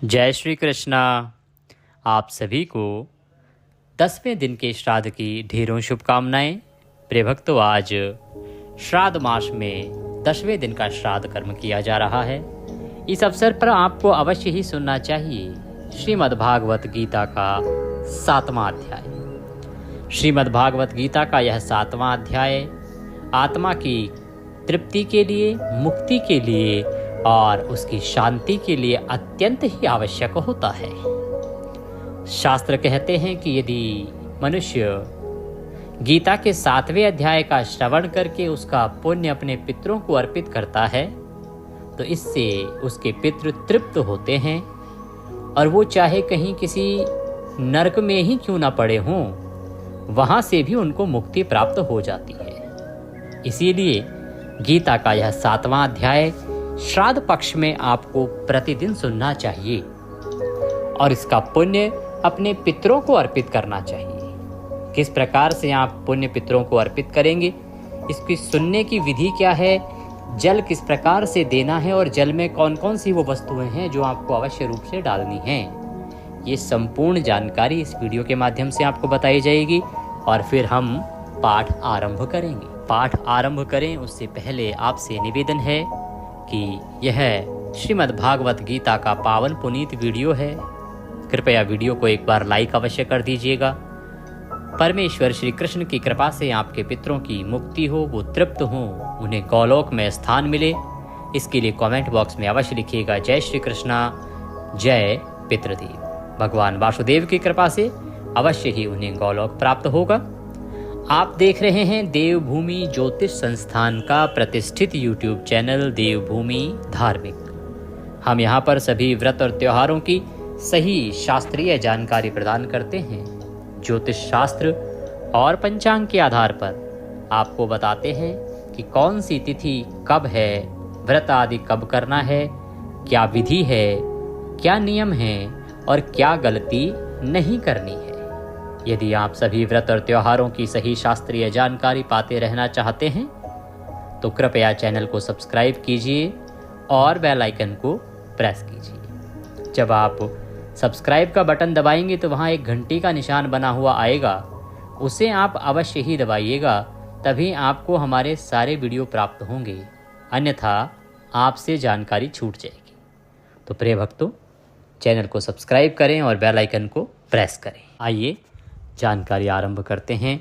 जय श्री कृष्णा। आप सभी को 10वें दिन के श्राद्ध की ढेरों शुभकामनाएं। प्रिय भक्तों, आज श्राद्ध मास में 10वें दिन का श्राद्ध कर्म किया जा रहा है। इस अवसर पर आपको अवश्य ही सुनना चाहिए श्रीमद् भागवत गीता का 7वां अध्याय। श्रीमद् भागवत गीता का यह 7वां अध्याय आत्मा की तृप्ति के लिए, मुक्ति के लिए और उसकी शांति के लिए अत्यंत ही आवश्यक होता है। शास्त्र कहते हैं कि यदि मनुष्य गीता के 7वें अध्याय का श्रवण करके उसका पुण्य अपने पितरों को अर्पित करता है तो इससे उसके पितृ तृप्त होते हैं और वो चाहे कहीं किसी नरक में ही क्यों ना पड़े हों, वहां से भी उनको मुक्ति प्राप्त हो जाती है। इसीलिए गीता का यह 7वां अध्याय श्राद्ध पक्ष में आपको प्रतिदिन सुनना चाहिए और इसका पुण्य अपने पितरों को अर्पित करना चाहिए। किस प्रकार से आप पुण्य पितरों को अर्पित करेंगे, इसकी सुनने की विधि क्या है, जल किस प्रकार से देना है और जल में कौन कौन सी वो वस्तुएं हैं जो आपको अवश्य रूप से डालनी हैं, ये संपूर्ण जानकारी इस वीडियो के माध्यम से आपको बताई जाएगी और फिर हम पाठ आरंभ करेंगे। पाठ आरंभ करें उससे पहले आपसे निवेदन है कि यह श्रीमद् भागवत गीता का पावन पुनीत वीडियो है। कृपया वीडियो को एक बार लाइक अवश्य कर दीजिएगा। परमेश्वर श्री कृष्ण की कृपा से आपके पितरों की मुक्ति हो, वो तृप्त हो, उन्हें गौलोक में स्थान मिले। इसके लिए कमेंट बॉक्स में अवश्य लिखिएगा जय श्री कृष्णा, जय पितृदेव। भगवान वासुदेव की कृपा से अवश्य ही उन्हें गौलोक प्राप्त होगा। आप देख रहे हैं देवभूमि ज्योतिष संस्थान का प्रतिष्ठित YouTube चैनल देवभूमि धार्मिक। हम यहाँ पर सभी व्रत और त्योहारों की सही शास्त्रीय जानकारी प्रदान करते हैं। ज्योतिष शास्त्र और पंचांग के आधार पर आपको बताते हैं कि कौन सी तिथि कब है, व्रत आदि कब करना है, क्या विधि है, क्या नियम है और क्या गलती नहीं करनी है। यदि आप सभी व्रत और त्योहारों की सही शास्त्रीय जानकारी पाते रहना चाहते हैं तो कृपया चैनल को सब्सक्राइब कीजिए और बेल आइकन को प्रेस कीजिए। जब आप सब्सक्राइब का बटन दबाएंगे तो वहां एक घंटी का निशान बना हुआ आएगा, उसे आप अवश्य ही दबाइएगा, तभी आपको हमारे सारे वीडियो प्राप्त होंगे, अन्यथा आपसे जानकारी छूट जाएगी। तो प्रिय भक्तों, चैनल को सब्सक्राइब करें और बेल आइकन को प्रेस करें। आइए जानकारी आरंभ करते हैं।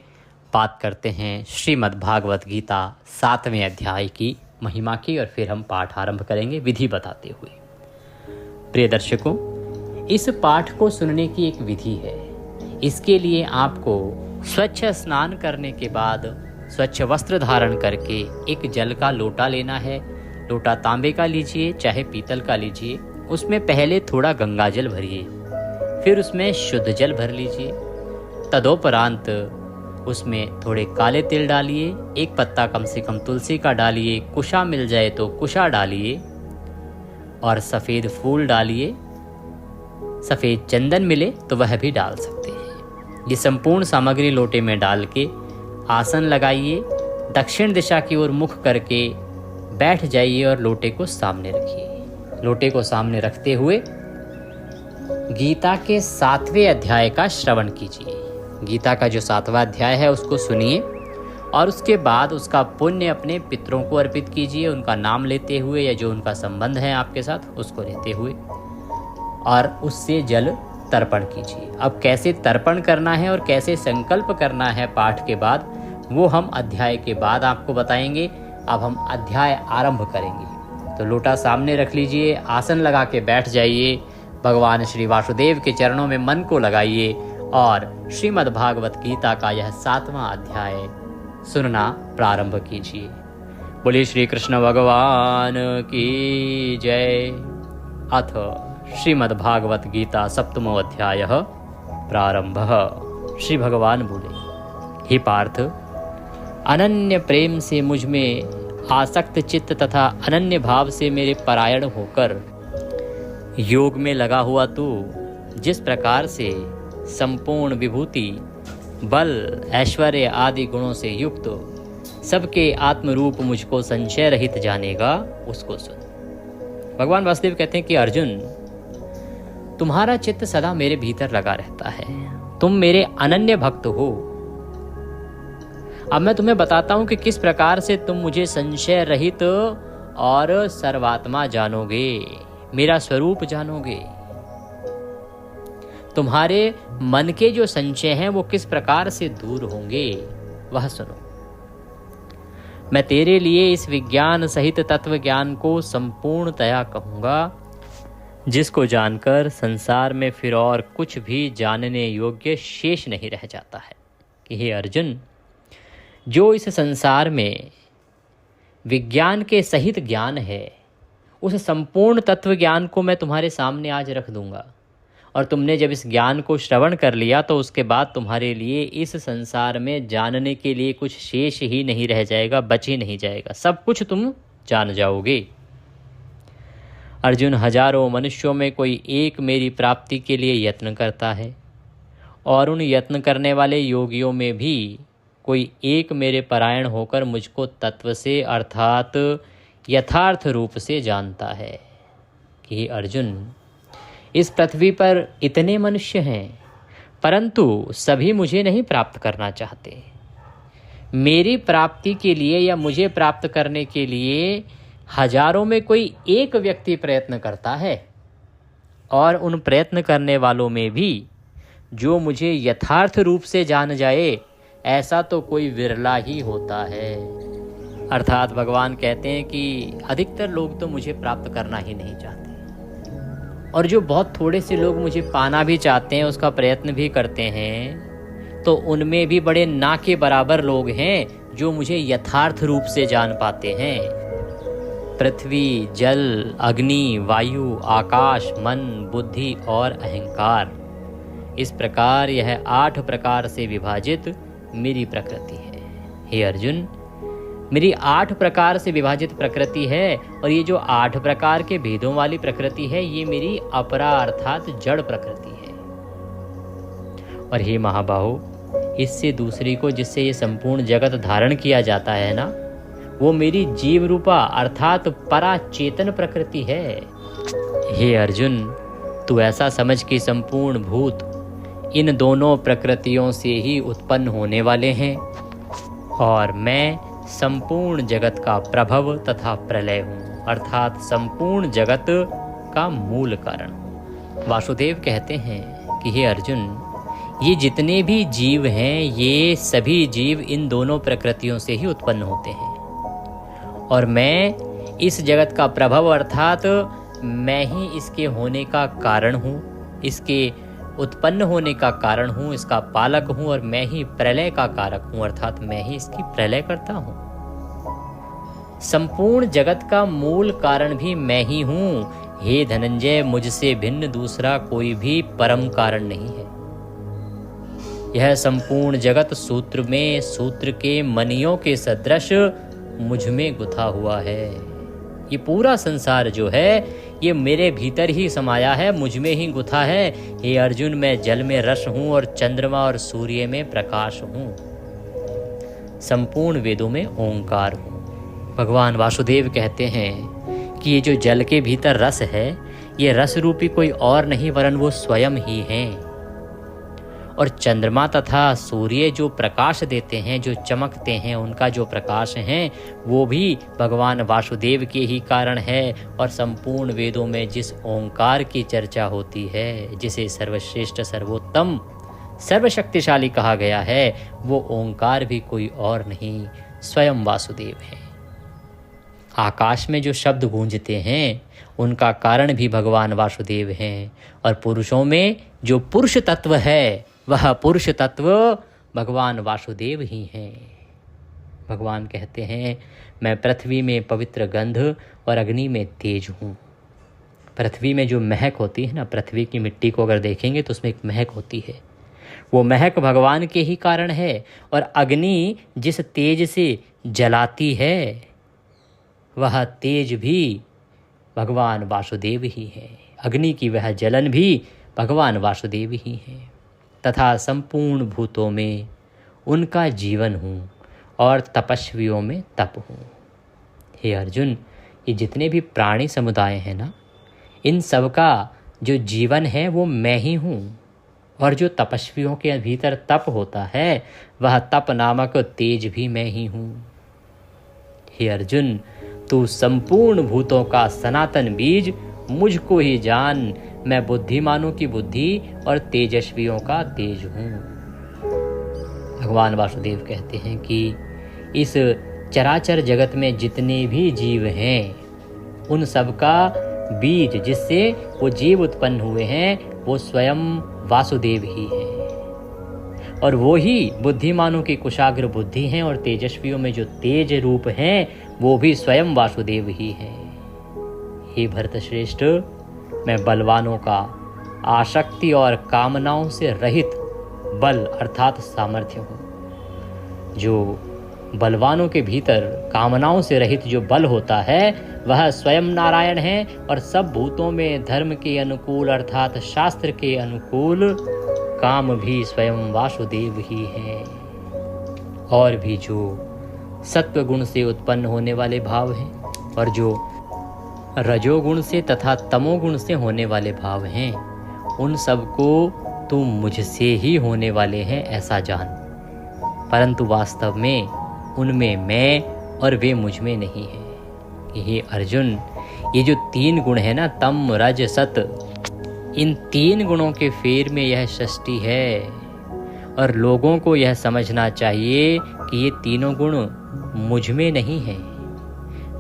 बात करते हैं श्रीमद् भागवत गीता 7वें अध्याय की महिमा की और फिर हम पाठ आरंभ करेंगे विधि बताते हुए। प्रिय दर्शकों, इस पाठ को सुनने की एक विधि है। इसके लिए आपको स्वच्छ स्नान करने के बाद स्वच्छ वस्त्र धारण करके एक जल का लोटा लेना है। लोटा तांबे का लीजिए चाहे पीतल का लीजिए। उसमें पहले थोड़ा गंगा जल भरिए, फिर उसमें शुद्ध जल भर लीजिए। तदोपरांत उसमें थोड़े काले तिल डालिए, एक पत्ता कम से कम तुलसी का डालिए, कुशा मिल जाए तो कुशा डालिए और सफ़ेद फूल डालिए। सफ़ेद चंदन मिले तो वह भी डाल सकते हैं। ये संपूर्ण सामग्री लोटे में डाल के आसन लगाइए, दक्षिण दिशा की ओर मुख करके बैठ जाइए और लोटे को सामने रखिए। लोटे को सामने रखते हुए गीता के 7वें अध्याय का श्रवण कीजिए। गीता का जो 7वां अध्याय है उसको सुनिए और उसके बाद उसका पुण्य अपने पितरों को अर्पित कीजिए, उनका नाम लेते हुए या जो उनका संबंध है आपके साथ उसको लेते हुए, और उससे जल तर्पण कीजिए। अब कैसे तर्पण करना है और कैसे संकल्प करना है पाठ के बाद, वो हम अध्याय के बाद आपको बताएंगे। अब हम अध्याय आरंभ करेंगे। तो लोटा सामने रख लीजिए, आसन लगा के बैठ जाइए, भगवान श्री वासुदेव के चरणों में मन को लगाइए और श्रीमद् भागवत गीता का यह 7वां अध्याय सुनना प्रारंभ कीजिए। बोलिए श्री कृष्ण भगवान की जय। अथ श्रीमद् भागवत गीता 7वां अध्याय प्रारंभ। श्री भगवान बोले, हे पार्थ, अनन्य प्रेम से मुझ में आसक्त चित्त तथा अनन्य भाव से मेरे परायण होकर योग में लगा हुआ तू जिस प्रकार से संपूर्ण विभूति, बल, ऐश्वर्य आदि गुणों से युक्त सबके आत्मरूप मुझको संशय रहित जानेगा, उसको सुन। भगवान वासुदेव कहते हैं कि अर्जुन, तुम्हारा चित्त सदा मेरे भीतर लगा रहता है, तुम मेरे अनन्य भक्त हो। अब मैं तुम्हें बताता हूं कि किस प्रकार से तुम मुझे संशय रहित और सर्वात्मा जानोगे, मेरा स्वरूप जानोगे। तुम्हारे मन के जो संशय हैं वो किस प्रकार से दूर होंगे वह सुनो। मैं तेरे लिए इस विज्ञान सहित तत्व ज्ञान को संपूर्णतया कहूंगा, जिसको जानकर संसार में फिर और कुछ भी जानने योग्य शेष नहीं रह जाता है। कि हे अर्जुन, जो इस संसार में विज्ञान के सहित ज्ञान है, उस संपूर्ण तत्व ज्ञान को मैं तुम्हारे सामने आज रख दूंगा। और तुमने जब इस ज्ञान को श्रवण कर लिया तो उसके बाद तुम्हारे लिए इस संसार में जानने के लिए कुछ शेष ही नहीं रह जाएगा, बच ही नहीं जाएगा, सब कुछ तुम जान जाओगे। अर्जुन, हजारों मनुष्यों में कोई एक मेरी प्राप्ति के लिए यत्न करता है, और उन यत्न करने वाले योगियों में भी कोई एक मेरे परायण होकर मुझको तत्व से अर्थात यथार्थ रूप से जानता है। कि अर्जुन, इस पृथ्वी पर इतने मनुष्य हैं, परंतु सभी मुझे नहीं प्राप्त करना चाहते। मेरी प्राप्ति के लिए या मुझे प्राप्त करने के लिए हजारों में कोई एक व्यक्ति प्रयत्न करता है, और उन प्रयत्न करने वालों में भी जो मुझे यथार्थ रूप से जान जाए ऐसा तो कोई विरला ही होता है। अर्थात भगवान कहते हैं कि अधिकतर लोग तो मुझे प्राप्त करना ही नहीं चाहते, और जो बहुत थोड़े से लोग मुझे पाना भी चाहते हैं, उसका प्रयत्न भी करते हैं, तो उनमें भी बड़े ना के बराबर लोग हैं जो मुझे यथार्थ रूप से जान पाते हैं। पृथ्वी, जल, अग्नि, वायु, आकाश, मन, बुद्धि और अहंकार, इस प्रकार यह 8 प्रकार से विभाजित मेरी प्रकृति है। हे अर्जुन, मेरी 8 प्रकार से विभाजित प्रकृति है, और ये जो 8 प्रकार के भेदों वाली प्रकृति है, ये मेरी अपरा अर्थात जड़ प्रकृति है। और हे महाबाहो, इससे दूसरी को जिससे ये संपूर्ण जगत धारण किया जाता है ना, वो मेरी जीव रूपा अर्थात परा चेतन प्रकृति है। हे अर्जुन, तू ऐसा समझ कि संपूर्ण भूत इन दोनों प्रकृतियों से ही उत्पन्न होने वाले हैं, और मैं संपूर्ण जगत का प्रभव तथा प्रलय हूँ, अर्थात संपूर्ण जगत का मूल कारण हूँ। वासुदेव कहते हैं कि हे अर्जुन, ये जितने भी जीव हैं, ये सभी जीव इन दोनों प्रकृतियों से ही उत्पन्न होते हैं, और मैं इस जगत का प्रभव अर्थात मैं ही इसके होने का कारण हूँ, इसके उत्पन्न होने का कारण हूँ, इसका पालक हूँ, और मैं ही प्रलय का कारक हूँ, अर्थात मैं ही इसकी प्रलय करता हूँ। संपूर्ण जगत का मूल कारण भी मैं ही हूँ। हे धनंजय, मुझसे भिन्न दूसरा कोई भी परम कारण नहीं है। यह संपूर्ण जगत सूत्र में सूत्र के मणियों के सदृश मुझ में गुथा हुआ है। ये पूरा संसार जो है ये मेरे भीतर ही समाया है, मुझ में ही गुथा है। हे अर्जुन, मैं जल में रस हूँ और चंद्रमा और सूर्य में प्रकाश हूँ, संपूर्ण वेदों में ओंकार हूँ। भगवान वासुदेव कहते हैं कि ये जो जल के भीतर रस है, ये रस रूपी कोई और नहीं वरन वो स्वयं ही हैं। और चंद्रमा तथा सूर्य जो प्रकाश देते हैं, जो चमकते हैं, उनका जो प्रकाश है वो भी भगवान वासुदेव के ही कारण है। और संपूर्ण वेदों में जिस ओंकार की चर्चा होती है, जिसे सर्वश्रेष्ठ, सर्वोत्तम, सर्वशक्तिशाली कहा गया है, वो ओंकार भी कोई और नहीं, स्वयं वासुदेव है। आकाश में जो शब्द गूंजते हैं उनका कारण भी भगवान वासुदेव हैं, और पुरुषों में जो पुरुष तत्व है वह पुरुष तत्व भगवान वासुदेव ही हैं। भगवान कहते हैं, मैं पृथ्वी में पवित्र गंध और अग्नि में तेज हूँ। पृथ्वी में जो महक होती है ना, पृथ्वी की मिट्टी को अगर देखेंगे तो उसमें एक महक होती है, वो महक भगवान के ही कारण है। और अग्नि जिस तेज से जलाती है वह तेज भी भगवान वासुदेव ही है। अग्नि की वह जलन भी भगवान वासुदेव ही है। तथा संपूर्ण भूतों में उनका जीवन हूँ और तपस्वियों में तप हूँ। हे अर्जुन, ये जितने भी प्राणी समुदाय हैं ना, इन सब का जो जीवन है वो मैं ही हूँ, और जो तपस्वियों के भीतर तप होता है वह तप नामक तेज भी मैं ही हूँ। हे अर्जुन, तू संपूर्ण भूतों का सनातन बीज मुझको ही जान, मैं बुद्धिमानों की बुद्धि और तेजस्वियों का तेज हूँ। भगवान वासुदेव कहते हैं कि इस चराचर जगत में जितने भी जीव हैं उन सब का बीज जिससे वो जीव उत्पन्न हुए हैं वो स्वयं वासुदेव ही है, और वो ही बुद्धिमानों की कुशाग्र बुद्धि हैं, और तेजस्वियों में जो तेज रूप हैं वो भी स्वयं वासुदेव ही हैं। हे भरतश्रेष्ठ, मैं बलवानों का आसक्ति और कामनाओं से रहित बल अर्थात सामर्थ्य हूँ। जो बलवानों के भीतर कामनाओं से रहित जो बल होता है वह स्वयं नारायण है, और सब भूतों में धर्म के अनुकूल अर्थात शास्त्र के अनुकूल काम भी स्वयं वासुदेव ही हैं। और भी जो सत्व गुण से उत्पन्न होने वाले भाव हैं और जो रजोगुण से तथा तमोगुण से होने वाले भाव हैं उन सबको तुम मुझसे ही होने वाले हैं ऐसा जान, परंतु वास्तव में उनमें मैं और वे मुझ में नहीं है। ये अर्जुन, ये जो 3 गुण है ना, तम रज सत, इन 3 गुणों के फेर में यह सृष्टि है, और लोगों को यह समझना चाहिए कि ये तीनों गुण मुझ में नहीं है।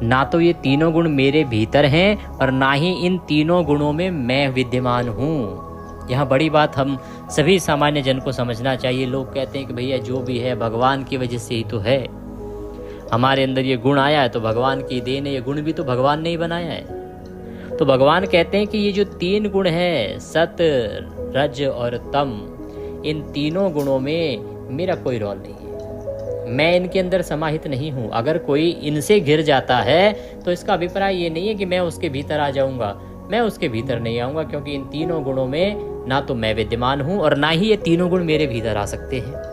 ना तो ये तीनों गुण मेरे भीतर हैं और ना ही इन तीनों गुणों में मैं विद्यमान हूँ। यहाँ बड़ी बात हम सभी सामान्य जन को समझना चाहिए। लोग कहते हैं कि भैया जो भी है भगवान की वजह से ही तो है, हमारे अंदर ये गुण आया है तो भगवान की देन है, ये गुण भी तो भगवान ने ही बनाया है। तो भगवान कहते हैं कि ये जो 3 गुण है सत रज और तम, इन तीनों गुणों में मेरा कोई रोल नहीं है, मैं इनके अंदर समाहित नहीं हूँ। अगर कोई इनसे घिर जाता है तो इसका अभिप्राय ये नहीं है कि मैं उसके भीतर आ जाऊँगा, मैं उसके भीतर नहीं आऊँगा, क्योंकि इन तीनों गुणों में ना तो मैं विद्यमान हूँ और ना ही ये तीनों गुण मेरे भीतर आ सकते हैं।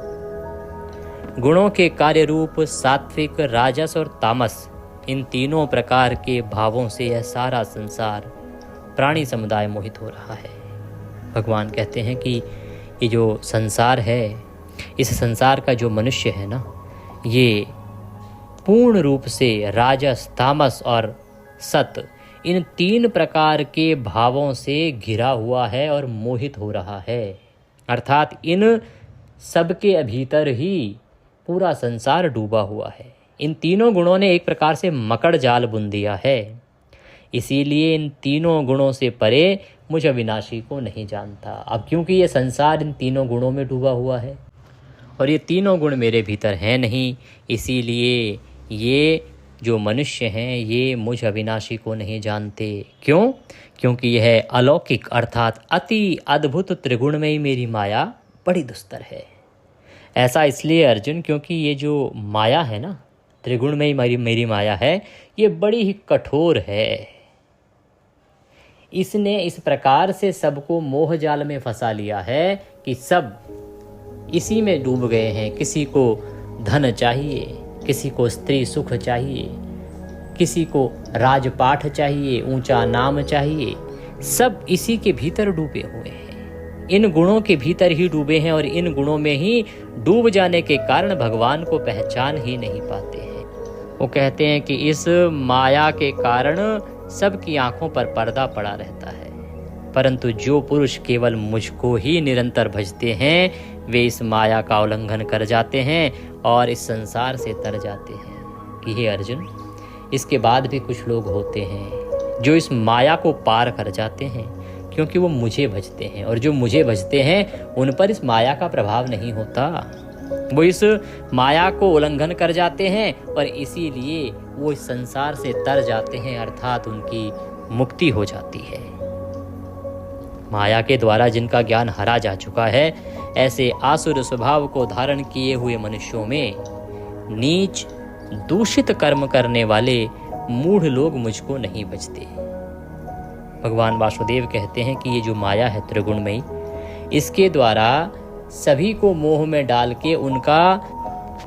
गुणों के कार्य रूप सात्विक, राजस और तामस, इन तीनों प्रकार के भावों से यह सारा संसार प्राणी समुदाय मोहित हो रहा है। भगवान कहते हैं कि ये जो संसार है, इस संसार का जो मनुष्य है ना, ये पूर्ण रूप से राजस, तामस और सत, इन 3 प्रकार के भावों से घिरा हुआ है और मोहित हो रहा है। अर्थात इन सबके भीतर ही पूरा संसार डूबा हुआ है। इन तीनों गुणों ने एक प्रकार से मकड़ जाल बुन दिया है। इसीलिए इन तीनों गुणों से परे मुझ अविनाशी को नहीं जानता। अब क्योंकि ये संसार इन तीनों गुणों में डूबा हुआ है और ये तीनों गुण मेरे भीतर हैं नहीं, इसीलिए ये जो मनुष्य हैं ये मुझ अविनाशी को नहीं जानते। क्यों? क्योंकि यह अलौकिक अर्थात अति अद्भुत त्रिगुणमयी मेरी माया बड़ी दुस्तर है। ऐसा इसलिए अर्जुन, क्योंकि ये जो माया है ना, त्रिगुणमयी मेरी माया है, ये बड़ी ही कठोर है। इसने इस प्रकार से सबको मोह जाल में फंसा लिया है कि सब इसी में डूब गए हैं। किसी को धन चाहिए, किसी को स्त्री सुख चाहिए, किसी को राजपाठ चाहिए, ऊंचा नाम चाहिए, सब इसी के भीतर डूबे हुए हैं, इन गुणों के भीतर ही डूबे हैं और इन गुणों में ही डूब जाने के कारण भगवान को पहचान ही नहीं पाते हैं। वो कहते हैं कि इस माया के कारण सबकी आंखों पर पर्दा पड़ा रहता है, परंतु जो पुरुष केवल मुझको ही निरंतर भजते हैं वे इस माया का उल्लंघन कर जाते हैं और इस संसार से तर जाते हैं। कि हे अर्जुन, इसके बाद भी कुछ लोग होते हैं जो इस माया को पार कर जाते हैं क्योंकि वो मुझे भजते हैं, और जो मुझे भजते हैं उन पर इस माया का प्रभाव नहीं होता। वो इस माया को उल्लंघन कर जाते हैं और इसीलिए वो इस संसार से तर जाते हैं, अर्थात उनकी मुक्ति हो जाती है। माया के द्वारा जिनका ज्ञान हरा जा चुका है, ऐसे आसुर स्वभाव को धारण किए हुए मनुष्यों में नीच दूषित कर्म करने वाले मूढ़ लोग मुझको नहीं भजते। भगवान वासुदेव कहते हैं कि ये जो माया है त्रिगुणमयी, इसके द्वारा सभी को मोह में डाल के उनका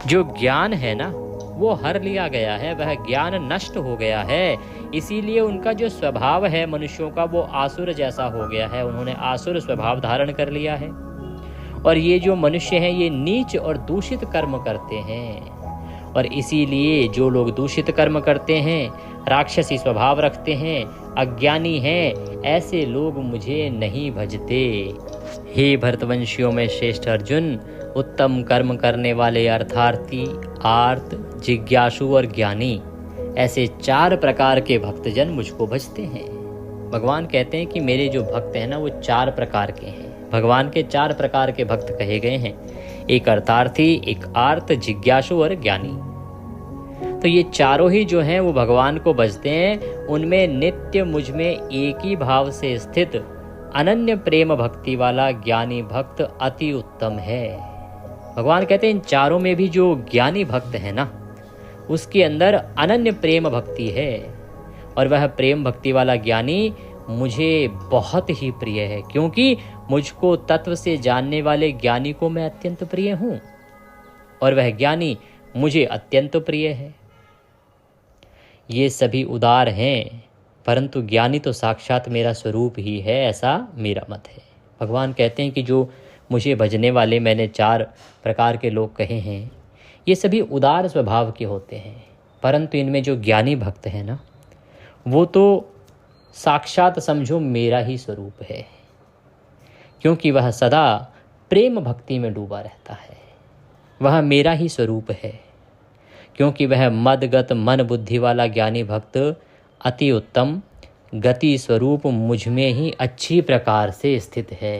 जो ज्ञान है ना वो हर लिया गया है, वह ज्ञान नष्ट हो गया है। इसीलिए उनका जो स्वभाव है मनुष्यों का, वो आसुर जैसा हो गया है। उन्होंने आसुर स्वभाव धारण कर लिया है। और ये जो मनुष्य हैं ये नीच और दूषित कर्म करते हैं। और इसीलिए जो लोग दूषित कर्म करते हैं, राक्षसी स्वभाव रखते हैं, अज्ञानी हैं, ऐसे लोग मुझे नहीं भजते। हे भरतवंशियों में श्रेष्ठ अर्जुन, उत्तम कर्म करने वाले अर्थार्थी, आर्त, जिज्ञासु और ज्ञानी, ऐसे 4 प्रकार के भक्तजन मुझको भजते हैं। भगवान कहते हैं कि मेरे जो भक्त हैं ना वो 4 प्रकार के हैं। भगवान के 4 प्रकार के भक्त कहे गए हैं, एक अर्थार्थी, एक आर्त, जिज्ञासु और ज्ञानी। तो ये चारों ही जो हैं वो भगवान को भजते हैं। उनमें नित्य मुझ में एक ही भाव से स्थित अनन्य प्रेम भक्ति वाला ज्ञानी भक्त अति उत्तम है। भगवान कहते हैं इन चारों में भी जो ज्ञानी भक्त है ना, उसके अंदर अनन्य प्रेम भक्ति है। और वह प्रेम भक्ति वाला ज्ञानी मुझे बहुत ही प्रिय है, क्योंकि मुझको तत्व से जानने वाले ज्ञानी को मैं अत्यंत प्रिय हूँ और वह ज्ञानी मुझे अत्यंत प्रिय है। ये सभी उदार हैं, परंतु ज्ञानी तो साक्षात मेरा स्वरूप ही है, ऐसा मेरा मत है। भगवान कहते हैं कि जो मुझे भजने वाले मैंने 4 प्रकार के लोग कहे हैं, ये सभी उदार स्वभाव के होते हैं, परंतु इनमें जो ज्ञानी भक्त है ना, वो तो साक्षात समझो मेरा ही स्वरूप है, क्योंकि वह सदा प्रेम भक्ति में डूबा रहता है। वह मेरा ही स्वरूप है, क्योंकि वह मदगत मन बुद्धि वाला ज्ञानी भक्त अति उत्तम गति स्वरूप मुझ में ही अच्छी प्रकार से स्थित है।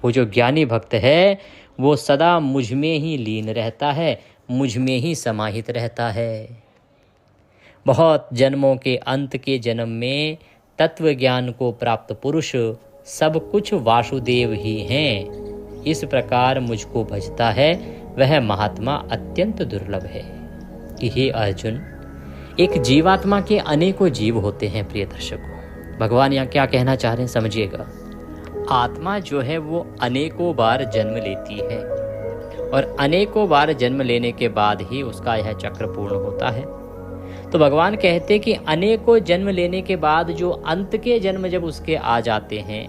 वो जो ज्ञानी भक्त है वो सदा मुझ में ही लीन रहता है, मुझ में ही समाहित रहता है। बहुत जन्मों के अंत के जन्म में तत्व ज्ञान को प्राप्त पुरुष सब कुछ वासुदेव ही हैं। इस प्रकार मुझको भजता है वह महात्मा अत्यंत दुर्लभ है। कि हे अर्जुन, एक जीवात्मा के अनेकों जीव होते हैं। प्रिय दर्शकों, भगवान यहाँ क्या कहना चाह रहे हैं समझिएगा। आत्मा जो है वो अनेकों बार जन्म लेती है और अनेकों बार जन्म लेने के बाद ही उसका यह चक्र पूर्ण होता है। तो भगवान कहते कि अनेकों जन्म लेने के बाद जो अंत के जन्म जब उसके आ जाते हैं,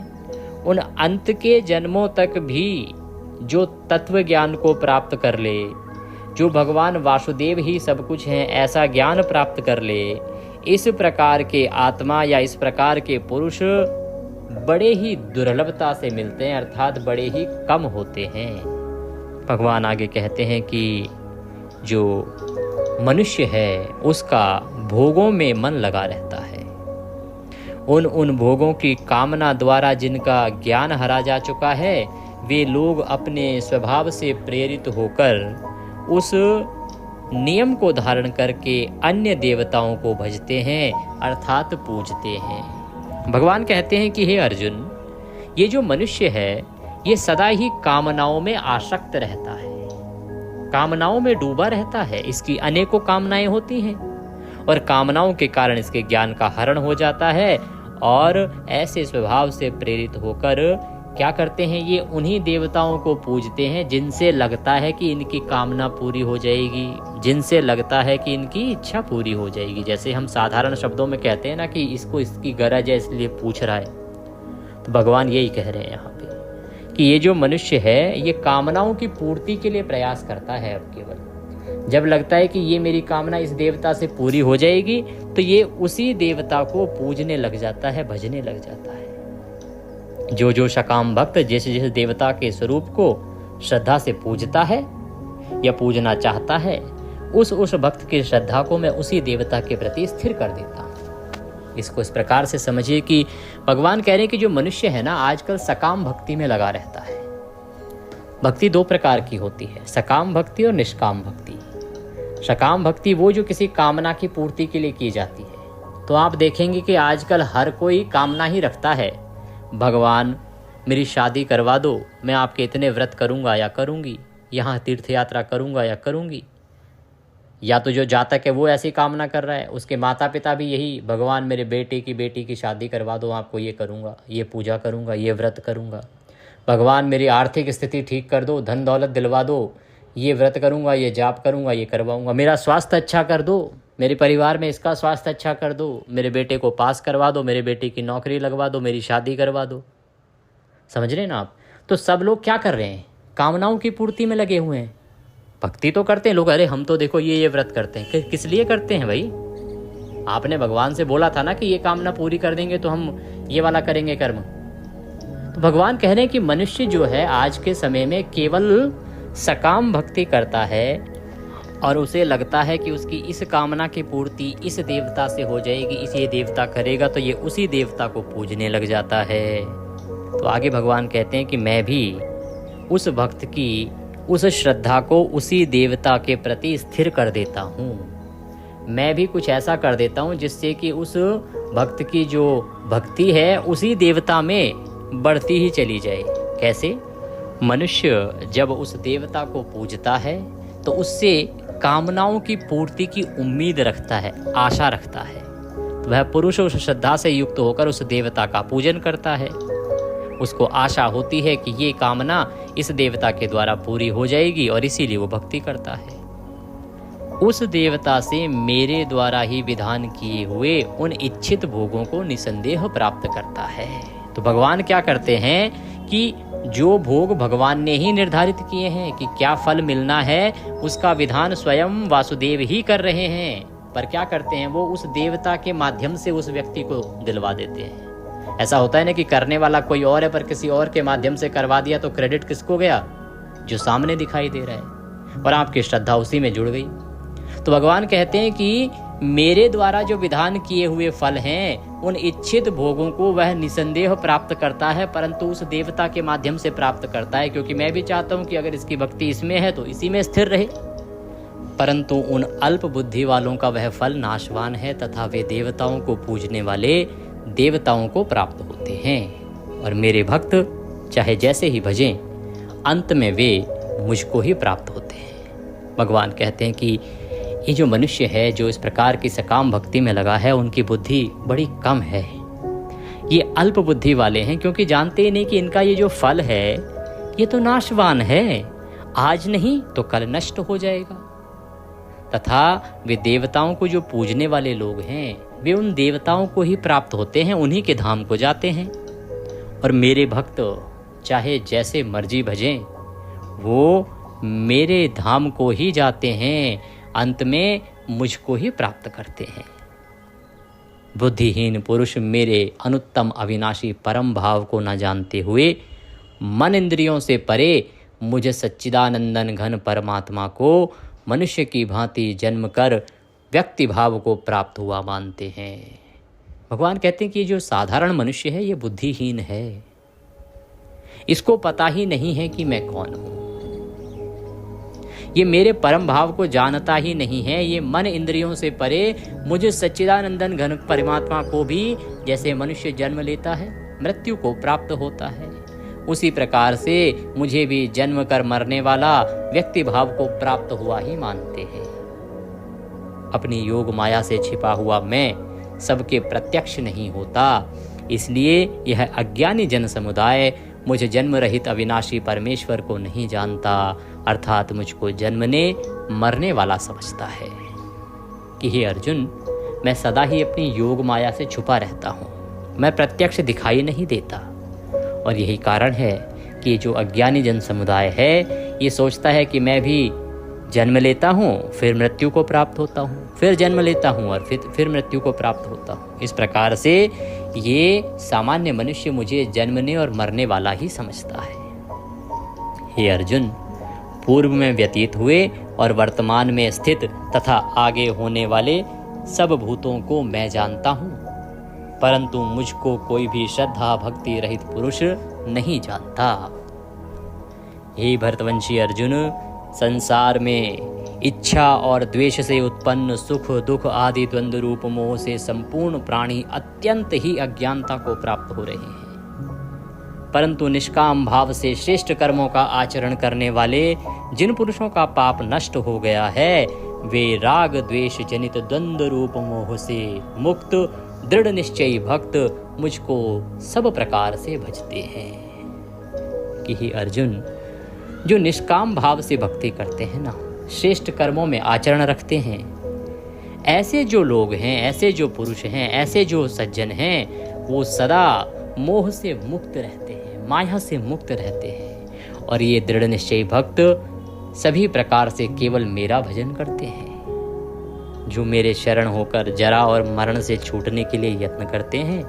उन अंत के जन्मों तक भी जो तत्व ज्ञान को प्राप्त कर ले, जो भगवान वासुदेव ही सब कुछ हैं ऐसा ज्ञान प्राप्त कर ले, इस प्रकार के आत्मा या इस प्रकार के पुरुष बड़े ही दुर्लभता से मिलते हैं, अर्थात बड़े ही कम होते हैं। भगवान आगे कहते हैं कि जो मनुष्य है उसका भोगों में मन लगा रहता है। उन भोगों की कामना द्वारा जिनका ज्ञान हरा जा चुका है, वे लोग अपने स्वभाव से प्रेरित होकर उस नियम को धारण करके अन्य देवताओं को भजते हैं, अर्थात पूजते हैं। भगवान कहते हैं कि हे अर्जुन, ये जो मनुष्य है ये सदा ही कामनाओं में आसक्त रहता है, कामनाओं में डूबा रहता है। इसकी अनेकों कामनाएं होती हैं और कामनाओं के कारण इसके ज्ञान का हरण हो जाता है और ऐसे स्वभाव से प्रेरित होकर क्या करते हैं, ये उन्हीं देवताओं को पूजते हैं जिनसे लगता है कि इनकी कामना पूरी हो जाएगी, जिनसे लगता है कि इनकी इच्छा पूरी हो जाएगी। जैसे हम साधारण शब्दों में कहते हैं ना कि इसको इसकी गरज है इसलिए पूछ रहा है, तो भगवान यही कह रहे हैं यहाँ पे कि ये जो मनुष्य है ये कामनाओं की पूर्ति के लिए प्रयास करता है। अब केवल जब लगता है कि ये मेरी कामना इस देवता से पूरी हो जाएगी तो ये उसी देवता को पूजने लग जाता है, भजने लग जाता है। जो जो सकाम भक्त जैसे जैसे देवता के स्वरूप को श्रद्धा से पूजता है या पूजना चाहता है, उस भक्त की श्रद्धा को मैं उसी देवता के प्रति स्थिर कर देता हूँ। इसको इस प्रकार से समझिए कि भगवान कह रहे हैं कि जो मनुष्य है ना आजकल सकाम भक्ति में लगा रहता है। भक्ति 2 प्रकार की होती है, सकाम भक्ति और निष्काम भक्ति। सकाम भक्ति वो जो किसी कामना की पूर्ति के लिए की जाती है। तो आप देखेंगे कि आजकल हर कोई कामना ही रखता है, भगवान मेरी शादी करवा दो, मैं आपके इतने व्रत करूंगा या करूंगी, यहाँ तीर्थ यात्रा करूंगा या करूंगी। या तो जो जातक है वो ऐसी कामना कर रहा है, उसके माता पिता भी यही, भगवान मेरे बेटे की बेटी की शादी करवा दो, आपको ये करूंगा, ये पूजा करूंगा, ये व्रत करूंगा। भगवान मेरी आर्थिक स्थिति ठीक कर दो, धन दौलत दिलवा दो, ये व्रत करूँगा, ये जाप करूँगा, ये करवाऊँगा, मेरा स्वास्थ्य अच्छा कर दो, मेरे परिवार में इसका स्वास्थ्य अच्छा कर दो, मेरे बेटे को पास करवा दो, मेरे बेटे की नौकरी लगवा दो, मेरी शादी करवा दो। समझ रहे हैं ना आप? तो सब लोग क्या कर रहे हैं? कामनाओं की पूर्ति में लगे हुए हैं। भक्ति तो करते हैं लोग, अरे हम तो देखो ये व्रत करते हैं। किस लिए करते हैं भाई? आपने भगवान से बोला था ना कि ये कामना पूरी कर देंगे तो हम ये वाला करेंगे कर्म। तो भगवान कह रहे हैं कि मनुष्य जो है आज के समय में केवल सकाम भक्ति करता है और उसे लगता है कि उसकी इस कामना की पूर्ति इस देवता से हो जाएगी, इस ये देवता करेगा, तो ये उसी देवता को पूजने लग जाता है। तो आगे भगवान कहते हैं कि मैं भी उस भक्त की उस श्रद्धा को उसी देवता के प्रति स्थिर कर देता हूँ। मैं भी कुछ ऐसा कर देता हूँ जिससे कि उस भक्त की जो भक्ति है उसी देवता में बढ़ती ही चली जाए। कैसे? मनुष्य जब उस देवता को पूजता है तो उससे कामनाओं की पूर्ति की उम्मीद रखता है, आशा रखता है। तो वह पुरुष उस श्रद्धा से युक्त होकर उस देवता का पूजन करता है। उसको आशा होती है कि ये कामना इस देवता के द्वारा पूरी हो जाएगी और इसीलिए वो भक्ति करता है। उस देवता से मेरे द्वारा ही विधान किए हुए उन इच्छित भोगों को निसंदेह प्राप्त करता है। तो भगवान क्या करते हैं कि जो भोग भगवान ने ही निर्धारित किए हैं कि क्या फल मिलना है, उसका विधान स्वयं वासुदेव ही कर रहे हैं। पर क्या करते हैं? वो उस देवता के माध्यम से उस व्यक्ति को दिलवा देते हैं। ऐसा होता है ना कि करने वाला कोई और है पर किसी और के माध्यम से करवा दिया तो क्रेडिट किसको गया? जो सामने दिखाई दे रहा है, और आपकी श्रद्धा उसी में जुड़ गई। तो भगवान कहते हैं कि मेरे द्वारा जो विधान किए हुए फल हैं उन इच्छित भोगों को वह निसंदेह प्राप्त करता है, परंतु उस देवता के माध्यम से प्राप्त करता है, क्योंकि मैं भी चाहता हूं कि अगर इसकी भक्ति इसमें है तो इसी में स्थिर रहे। परंतु उन अल्प बुद्धि वालों का वह फल नाशवान है तथा वे देवताओं को पूजने वाले देवताओं को प्राप्त होते हैं, और मेरे भक्त चाहे जैसे ही भजें अंत में वे मुझको ही प्राप्त होते हैं। भगवान कहते हैं कि ये जो मनुष्य है जो इस प्रकार की सकाम भक्ति में लगा है उनकी बुद्धि बड़ी कम है। ये अल्प बुद्धि वाले हैं क्योंकि जानते ही नहीं कि इनका ये जो फल है ये तो नाशवान है, आज नहीं तो कल नष्ट हो जाएगा। तथा वे देवताओं को जो पूजने वाले लोग हैं वे उन देवताओं को ही प्राप्त होते हैं, उन्हीं के धाम को जाते हैं। और मेरे भक्त चाहे जैसे मर्जी भजें वो मेरे धाम को ही जाते हैं, अंत में मुझको ही प्राप्त करते हैं। बुद्धिहीन पुरुष मेरे अनुत्तम अविनाशी परम भाव को न जानते हुए मन इंद्रियों से परे मुझ सच्चिदानंदन घन परमात्मा को मनुष्य की भांति जन्म कर व्यक्ति भाव को प्राप्त हुआ मानते हैं। भगवान कहते हैं कि जो साधारण मनुष्य है ये बुद्धिहीन है, इसको पता ही नहीं है कि मैं कौन हूं, ये मेरे परम भाव को जानता ही नहीं है। ये मन इंद्रियों से परे मुझे सच्चिदानंदन घन परमात्मा को भी जैसे मनुष्य जन्म लेता है मृत्यु को प्राप्त होता है, उसी प्रकार से मुझे भी जन्म कर मरने वाला व्यक्ति भाव को प्राप्त हुआ ही मानते हैं। अपनी योग माया से छिपा हुआ मैं सबके प्रत्यक्ष नहीं होता, इसलिए यह अज्ञानी जन समुदाय मुझे जन्म रहित अविनाशी परमेश्वर को नहीं जानता, अर्थात मुझको जन्मने मरने वाला समझता है। कि हे अर्जुन, मैं सदा ही अपनी योग माया से छुपा रहता हूँ, मैं प्रत्यक्ष दिखाई नहीं देता। और यही कारण है कि जो अज्ञानी जन समुदाय है ये सोचता है कि मैं भी जन्म लेता हूँ फिर मृत्यु को प्राप्त होता हूँ, फिर जन्म लेता हूँ और फिर मृत्यु को प्राप्त होता हूँ। इस प्रकार से ये सामान्य मनुष्य मुझे जन्मने और मरने वाला ही समझता है। हे अर्जुन, पूर्व में व्यतीत हुए और वर्तमान में स्थित तथा आगे होने वाले सब भूतों को मैं जानता हूँ, परंतु मुझको कोई भी श्रद्धा भक्ति रहित पुरुष नहीं जानता। हे भरतवंशी अर्जुन, संसार में इच्छा और द्वेष से उत्पन्न सुख दुख आदि द्वंद्व रूप मोह से संपूर्ण प्राणी अत्यंत ही अज्ञानता को प्राप्त हो रहे हैं, परंतु निष्काम भाव से श्रेष्ठ कर्मों का आचरण करने वाले जिन पुरुषों का पाप नष्ट हो गया है वे राग द्वेष जनित द्वंद्व रूप मोह से मुक्त दृढ़ निश्चयी भक्त मुझको सब प्रकार से भजते हैं। कि हे अर्जुन, जो निष्काम भाव से भक्ति करते हैं ना, श्रेष्ठ कर्मों में आचरण रखते हैं, ऐसे जो लोग हैं, ऐसे जो पुरुष हैं, ऐसे जो सज्जन हैं, वो सदा मोह से मुक्त रहते हैं, माया से मुक्त रहते हैं। और ये दृढ़ निश्चयी भक्त सभी प्रकार से केवल मेरा भजन करते हैं। जो मेरे शरण होकर जरा और मरण से छूटने के लिए यत्न करते हैं,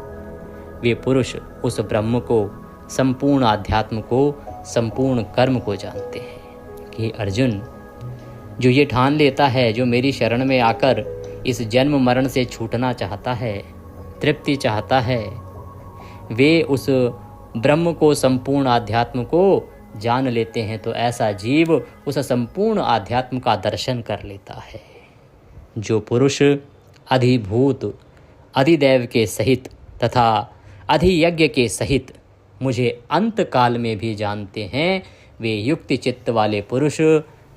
वे पुरुष उस ब्रह्म को, संपूर्ण आध्यात्म को, संपूर्ण कर्म को जानते हैं कि अर्जुन, जो ये ठान लेता है, जो मेरी शरण में आकर इस जन्म मरण से छूटना चाहता है, तृप्ति चाहता है, वे उस ब्रह्म को, संपूर्ण आध्यात्म को जान लेते हैं। तो ऐसा जीव उस संपूर्ण आध्यात्म का दर्शन कर लेता है। जो पुरुष अधिभूत, अधिदैव के सहित तथा अधियज्ञ के सहित मुझे अंत काल में भी जानते हैं, वे युक्ति चित्त वाले पुरुष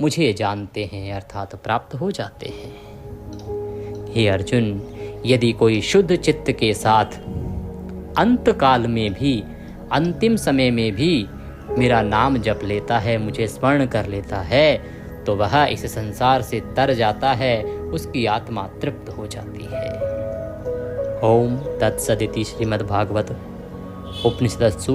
मुझे जानते हैं, अर्थात प्राप्त हो जाते हैं। हे अर्जुन, यदि कोई शुद्ध चित्त के साथ अंत काल में भी, अंतिम समय में भी मेरा नाम जप लेता है, मुझे स्मरण कर लेता है, तो वह इस संसार से तर जाता है, उसकी आत्मा तृप्त हो जाती है। ओम तत्सदिति श्रीमद्भागवत उपनिषदसु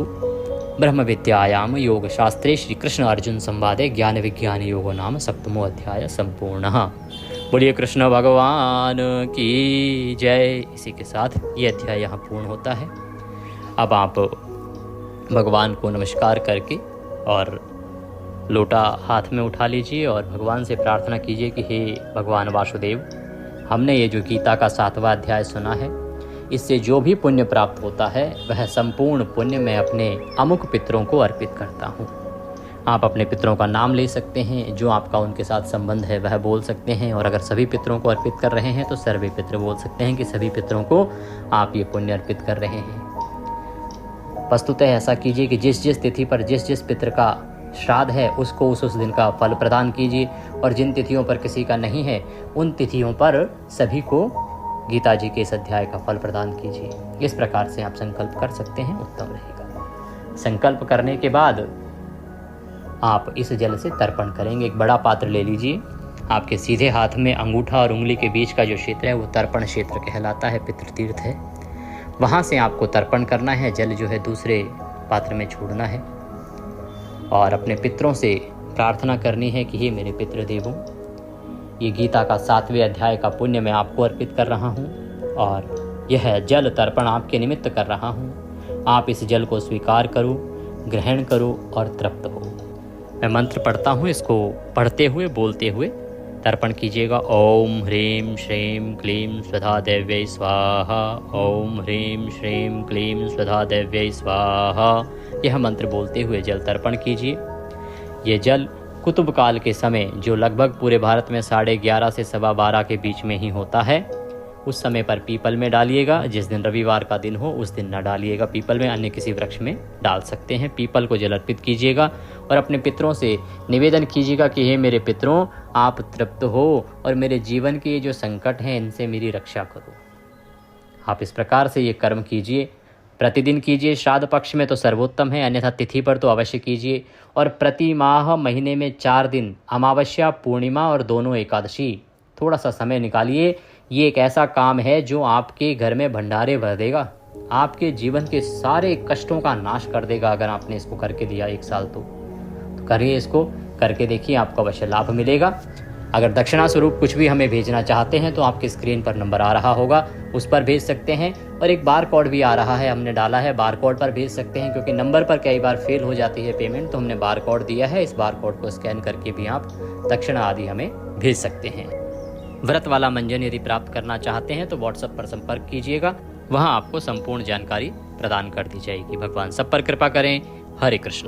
ब्रह्म विद्यायाम योग शास्त्रे श्री कृष्ण अर्जुन संवादे ज्ञान विज्ञान योगो नाम सप्तमो अध्याय संपूर्णः। बोलिए कृष्ण भगवान की जय। इसी के साथ ये अध्याय यहाँ पूर्ण होता है। अब आप भगवान को नमस्कार करके और लोटा हाथ में उठा लीजिए और भगवान से प्रार्थना कीजिए कि हे भगवान वासुदेव, हमने ये जो गीता का 7वां अध्याय सुना है, इससे जो भी पुण्य प्राप्त होता है वह संपूर्ण पुण्य मैं अपने अमुक पितरों को अर्पित करता हूँ। आप अपने पितरों का नाम ले सकते हैं, जो आपका उनके साथ संबंध है वह बोल सकते हैं, और अगर सभी पितरों को अर्पित कर रहे हैं तो सर्वे पितृ बोल सकते हैं कि सभी पितरों को आप ये पुण्य अर्पित कर रहे हैं। वस्तुतः ऐसा कीजिए कि जिस जिस तिथि पर जिस जिस पितृ का श्राद्ध है उसको उस दिन का फल प्रदान कीजिए, और जिन तिथियों पर किसी का नहीं है उन तिथियों पर सभी को गीता जी के इस अध्याय का फल प्रदान कीजिए। इस प्रकार से आप संकल्प कर सकते हैं, उत्तम रहेगा। संकल्प करने के बाद आप इस जल से तर्पण करेंगे। एक बड़ा पात्र ले लीजिए, आपके सीधे हाथ में अंगूठा और उंगली के बीच का जो क्षेत्र है वो तर्पण क्षेत्र कहलाता है, पितृतीर्थ है। वहाँ से आपको तर्पण करना है, जल जो है दूसरे पात्र में छोड़ना है और अपने पितरों से प्रार्थना करनी है कि हे मेरे पितृ देवों, ये गीता का 7वें अध्याय का पुण्य मैं आपको अर्पित कर रहा हूँ और यह जल तर्पण आपके निमित्त कर रहा हूँ। आप इस जल को स्वीकार करो, ग्रहण करो और तृप्त हो। मैं मंत्र पढ़ता हूँ, इसको पढ़ते हुए बोलते हुए तर्पण कीजिएगा। ओम ह्रीं श्रीं क्लीं स्वधा देव्यै स्वाहा। ओम ह्रीं श्रीं क्लीं स्वधा देव्यै स्वाहा। यह मंत्र बोलते हुए जल तर्पण कीजिए। ये जल कुतुब काल के समय, जो लगभग पूरे भारत में 11:30 से 12:15 के बीच में ही होता है, उस समय पर पीपल में डालिएगा। जिस दिन रविवार का दिन हो उस दिन न डालिएगा पीपल में, अन्य किसी वृक्ष में डाल सकते हैं। पीपल को जल अर्पित कीजिएगा और अपने पितरों से निवेदन कीजिएगा कि हे मेरे पितरों, आप तृप्त हो और मेरे जीवन के जो संकट हैं इनसे मेरी रक्षा करो। आप इस प्रकार से ये कर्म कीजिए, प्रतिदिन कीजिए। श्राद्ध पक्ष में तो सर्वोत्तम है, अन्यथा तिथि पर तो अवश्य कीजिए। और प्रति माह महीने में 4 दिन, अमावस्या, पूर्णिमा और दोनों एकादशी, थोड़ा सा समय निकालिए। ये एक ऐसा काम है जो आपके घर में भंडारे भर देगा, आपके जीवन के सारे कष्टों का नाश कर देगा। अगर आपने इसको करके दिया 1 साल तो करिए, इसको करके देखिए, आपको अवश्य लाभ मिलेगा। अगर दक्षिणा स्वरूप कुछ भी हमें भेजना चाहते हैं तो आपके स्क्रीन पर नंबर आ रहा होगा, उस पर भेज सकते हैं। और एक बार कोड भी आ रहा है, हमने डाला है, बार कोड पर भेज सकते हैं, क्योंकि नंबर पर कई बार फेल हो जाती है पेमेंट, तो हमने बार कोड दिया है। इस बार कोड को स्कैन करके भी आप दक्षिणा आदि हमें भेज सकते हैं। व्रत वाला मंजन यदि प्राप्त करना चाहते हैं तो व्हाट्सएप पर संपर्क कीजिएगा, वहाँ आपको संपूर्ण जानकारी प्रदान कर दी जाएगी। भगवान सब पर कृपा करें। हरे कृष्ण।